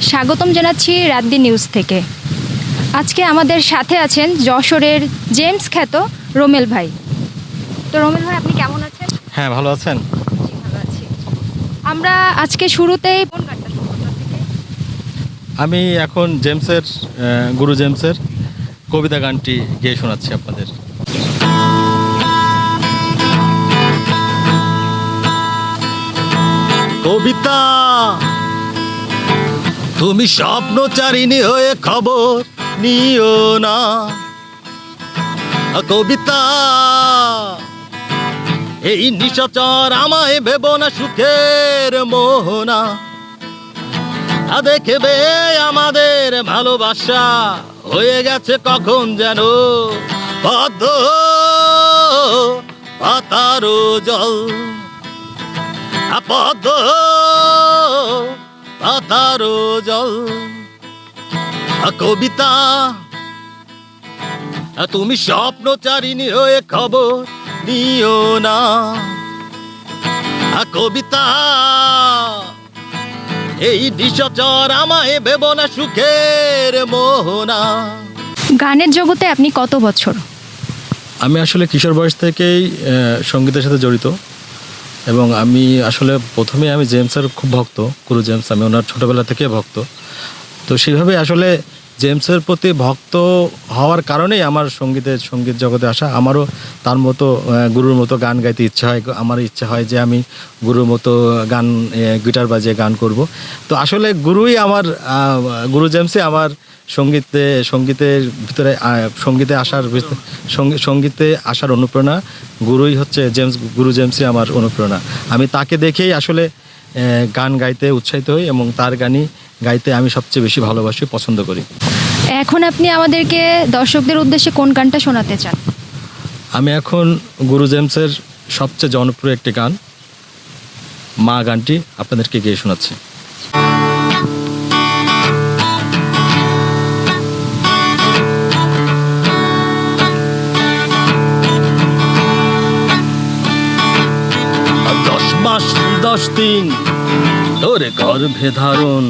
স্বাগতম জানাচ্ছি রাতদি নিউজ থেকে। আজকে আমাদের সাথে আছেন যশোরের জেমস খ্যাত রোমেল ভাই। তো রোমেল ভাই, আপনি কেমন আছেন? হ্যাঁ, ভালো আছেন? জি, ভালো আছি। আমরা আজকে শুরুতেই কোন গানটা শুরু করব থেকে? আমি এখন গুরু জেমসের কবিতা গানটি গেয়ে শোনাচ্ছি আপনাদের। কবিতা, তুমি স্বপ্নচারিণী হয়ে খবর নিও না। কবিতা, এই নিশাচর আমায় ভেব না সুখের মোহনা। দেখবে আমাদের ভালোবাসা হয়ে গেছে কখন যেন পদ্ম পাতারো জল। পদ্ম পাতারো জল। কবিতা, তুমি স্বপ্নচারিণী হয়ে খবর নিও না। কবিতা, এই নিশাচর আমায় ভেব না সুখের মোহনা। গানের জগতে আপনি কত বছর? আমি আসলে কিশোর বয়স থেকেই সঙ্গীতের সাথে জড়িত, এবং আমি আসলে প্রথমে আমি জেমসের খুব ভক্ত, গুরু জেমস। আমি ওনার ছোটোবেলা থেকে ভক্ত। তো সেইভাবে আসলে জেমসের প্রতি ভক্ত হওয়ার কারণেই আমার সঙ্গীত জগতে আসা। আমারও তার মতো গুরুর মতো গান গাইতে ইচ্ছা হয়। আমার ইচ্ছা হয় যে আমি গুরুর মতো গান, গিটার বাজিয়ে গান করব। তো আসলে গুরু জেমসই আমার সঙ্গীতের ভিতরে সঙ্গীতে আসার অনুপ্রেরণা। গুরুই হচ্ছে গুরু জেমসই আমার অনুপ্রেরণা। আমি তাকে দেখেই আসলে গান গাইতে উৎসাহিত হই, এবং তার গানই গাইতে আমি সবচেয়ে বেশি ভালোবাসি, পছন্দ করি। এখন আপনি আমাদেরকে দর্শকদের উদ্দেশ্যে কোন গানটা শোনাতে চান? আমি এখন গুরু জেমসের সবচেয়ে জনপ্রিয় একটি গান, মা গানটি আপনাদেরকে গেয়ে শোনাচ্ছি। দশ মাস 10 দিন তোরে গর্ভে ধারণ,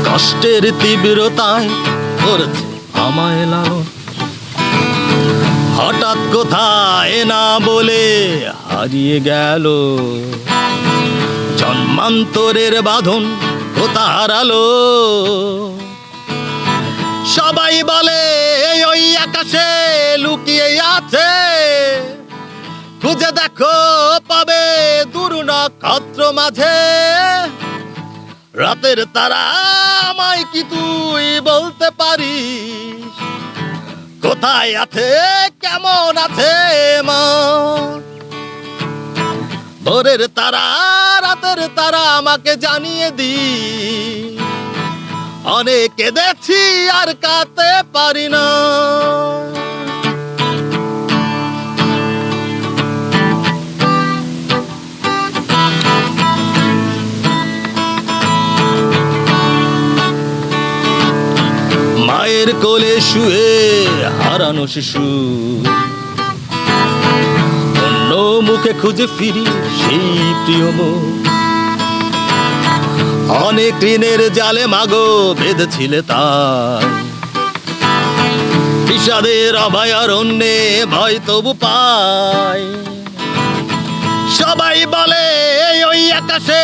কষ্টের তীব্রতায় করেছে আমায় লালন। হঠাৎ কোথায় না বলে হারিয়ে গেল, জন্মান্তরের বাঁধন কোথা হারালো। সবাই বলে ওই আকাশে লুকিয়ে আছে, খুঁজে দেখো পাবে দূর নক্ষত্র মাঝে। রাতের তারা আমায় কি তুই বলতে পারিস, কোথায় আছে কেমন আছে মা? ভোরের তারা রাতের তারা আমাকে জানিয়ে দি, অনেক কেঁদেছি আর কাঁদতে পারি না। মায়ের কোলে শুয়ে হারানো শিশু, অন্য মুখে খুঁজে ফিরি সেই প্রিয় মুখ। অনেক ঋণের জালে মাগো বেঁধেছিলে তাই, বিষাদের অভয়ারণ্যে ভয় তবু পাই। সবাই বলে ওই আকাশে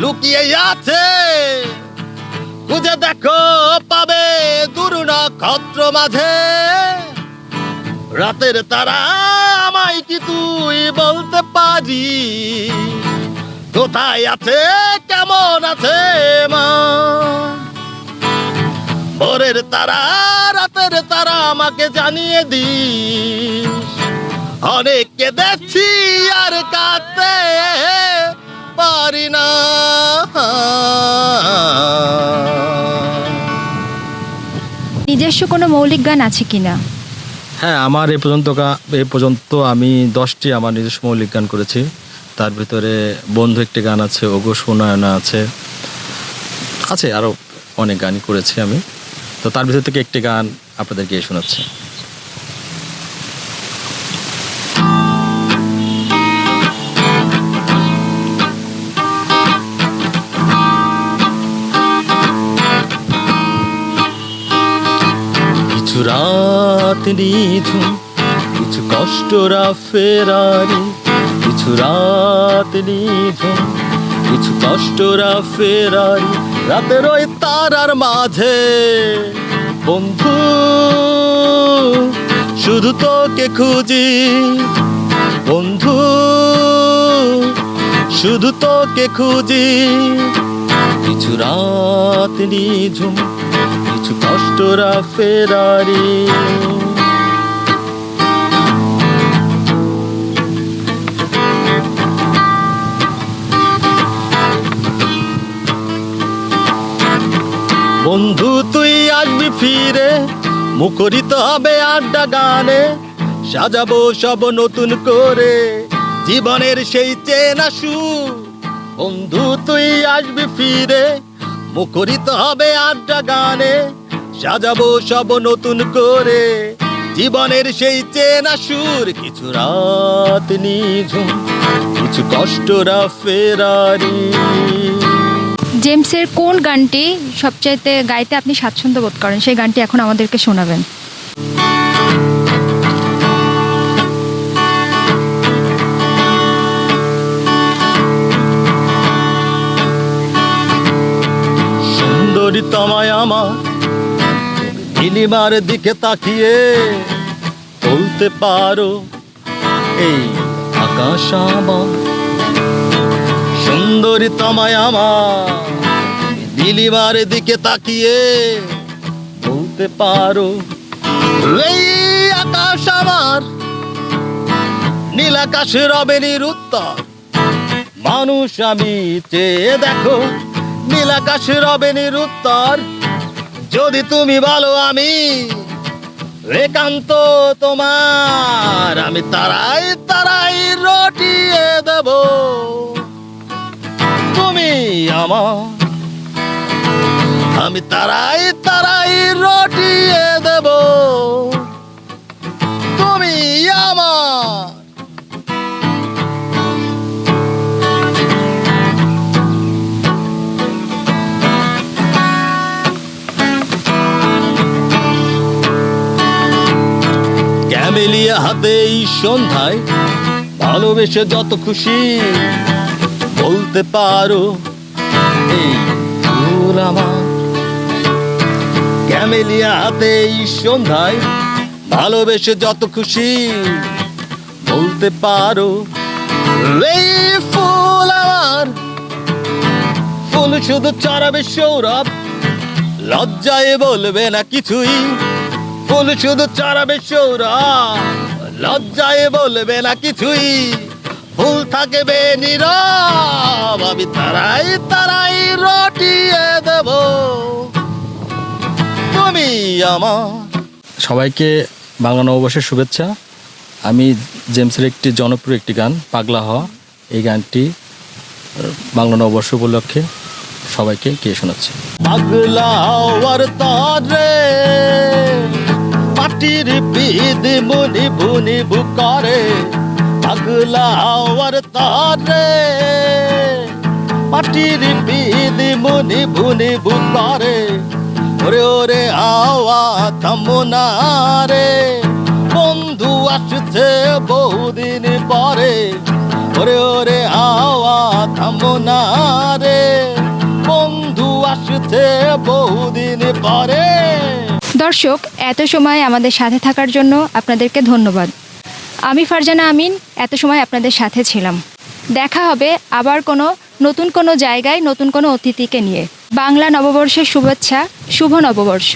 লুকিয়ে আছে, খুঁজে দেখো পাবে দূর নক্ষত্র মাঝে। রাতের তারা আমায় কি তুই বলতে পারি, কোথায় আছে কেমন আছে মা? ভোরের তারা রাতের তারা আমাকে জানিয়ে দিস, অনেক কেঁদেছি আর কাঁদতে পারি না। নিজস্ব কোনো মৌলিক গান আছে কিনা? হ্যাঁ, আমার এ পর্যন্ত আমি 10টি আমার নিজস্ব মৌলিক গান করেছি। তার ভিতরে বন্ধু একটি গান আছে, ওগো সোনায়না আছে আরও অনেক গানই করেছি আমি। তো তার ভিতর থেকে একটি গান আপনাদেরকে শোনাচ্ছি। রাত নিঝুম, কিছু কষ্টরা ফেরারি, কিছু রাত নিঝুম, কিছু কষ্টরা ফেরারি, রাতের ওই তারার মাঝে বন্ধু শুধু তোকে খুঁজি, বন্ধু শুধু তোকে খুঁজি। কিছু রাত নিঝুম, কিছু কষ্টরা ফেরারি। বন্ধু তুই আসবি ফিরে, মুখরিত হবে আড্ডা গানে, সাজাবো সব নতুন করে জীবনের সেই চেনা সুর। বন্ধু তুই আসবি ফিরে, মুখরিত হবে আড্ডা গানে, সাজাবো সব নতুন করে জীবনের সেই চেনা সুর। কিছু রাত নিঝুম, কিছু কষ্টরা ফেরারি। জেমসের কোন গানটি সবচাইতে গাইতে আপনি স্বাচ্ছন্দ্য বোধ করেন, সেই গানটি এখন আমাদেরকে শোনাবেন। সুন্দরী তোমায় আমার নীলিমার দিকে তাকিয়ে বলতে পারো এই আকাশ আমার। সুন্দরী তোমায় আমার নীলিমার দিকে তাকিয়ে বলতে পারো এই আকাশ আমার। নীল আকাশ রবেনির উত্তর, মানুষ আমি চেয়ে দেখো নীল আকাশ রবেনির উত্তর। যদি তুমি বলো আমি একান্ত তোমার, আমি তারাই তারাই রটিয়ে দেব। তুমি আমার, আমি তারাই তারাই রটিয়ে দেব। তুমি আমার। ক্যামেলিয়া হাতে এই সন্ধ্যায় ভালোবেসে যত খুশি বলতে পারো এই ফুল আমার। ক্যামেলিয়া হাতে এই সন্ধ্যায় ভালোবেসে যত খুশি বলতে পারো এই ফুল আমার। ফুল শুধু চড়াবে সৌরভ, লজ্জায় বলবে না কিছুই। ফুল শুধু চড়াবে সৌরভ, লজ্জায় বলবে না কিছুই। ফুল থাকবে নীরব, আমি তারাই তারাই রটিয়ে দেব। তুমি আমার। সবাইকে বাংলা নববর্ষের শুভেচ্ছা। আমি জেমসের একটি জনপ্রিয় একটি গান পাগলা হওয়া, এই গানটি বাংলা নববর্ষ উপলক্ষে সবাইকে কে শোনাচ্ছি। পাগলা হওয়ার তরে মাটির পিদ মুনি বুনি বুকারে, পাগলা হওয়ার তরে মাটির পিদ মুনি বুনি বুকারে। ওরে ওরে আওয়া থামো না রে, বন্ধু আসছে বহুদিন পরে। ওরে ওরে আওয়া থামো না রে, বন্ধু আসছে বহুদিন পরে। দর্শক, এত সময় আমাদের সাথে থাকার জন্য আপনাদেরকে ধন্যবাদ। আমি ফারজানা আমিন এত সময় আপনাদের সাথে ছিলাম। দেখা হবে আবার নতুন কোনো জায়গায় নতুন কোনো অতিথিকে নিয়ে। বাংলা নববর্ষের শুভেচ্ছা, শুভ নববর্ষ।